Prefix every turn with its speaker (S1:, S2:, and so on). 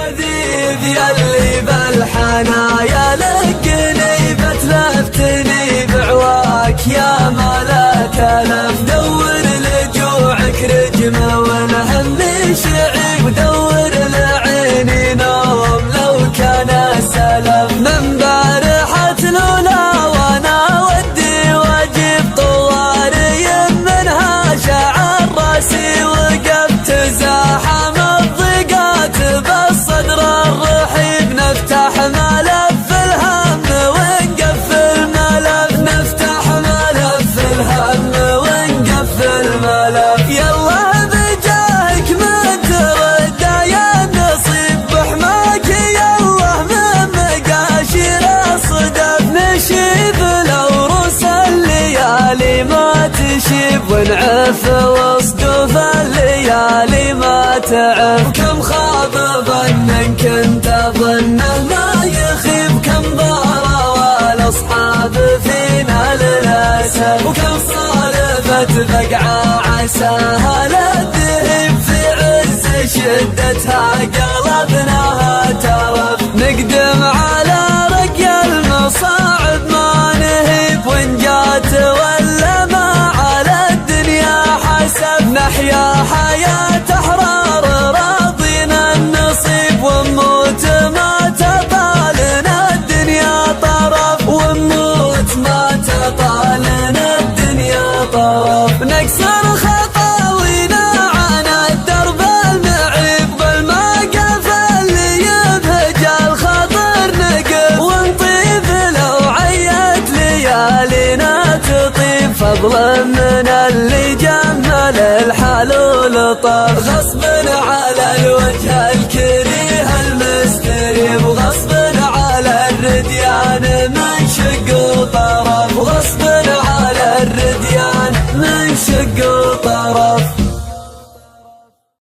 S1: لذيذ ياللي بالحنايا لقني بتلفتني بعواك يا ما لا تلف. دور لجوعك رجمة والهم شعب ودور لعيني نوم لو كان سلف. من بارحة لولا وانا ودي واجب طواري منها شعر راسي وقفت زاحم الضيقات بالصدر الرحيب. نفتح ملف الهم ونقفل ملف نفتح ملف الهم ونقفل ملف. يلا بجاهك ما ترد يا نصيب بحماك يلا من مقاشر الصدف. نشيب العروس الليالي ما تشيب ونعف وصدوف الليالي ما تعف. كم خاب ظن كنت اظنه ما يخيب. كم ضار والاصحاب فينا للاسف. وكم صالفت بقعه عساها لا تهيب. في عز شدتها قلبناها ترف. نقدم على رقي المصاعب ما نهيب. وان جات ولا ما على الدنيا حسب. نحيا حياة احرار راضينا النصيب. ونموت ما تطالنا الدنيا طرف. ونموت ما تطالنا الدنيا طرف. نكسر خطاوينا عن الدرب المعيب. بالموقف اللي يبهج الخطر نقف. ونطيب لو عيت ليالينا تطيب. فضلا من اللي جمل الحال ولطف. غصب على الوجه الكريه المستريب. وغصب على الرديان من شق طرف. وغصب على الرديان من شق طرف.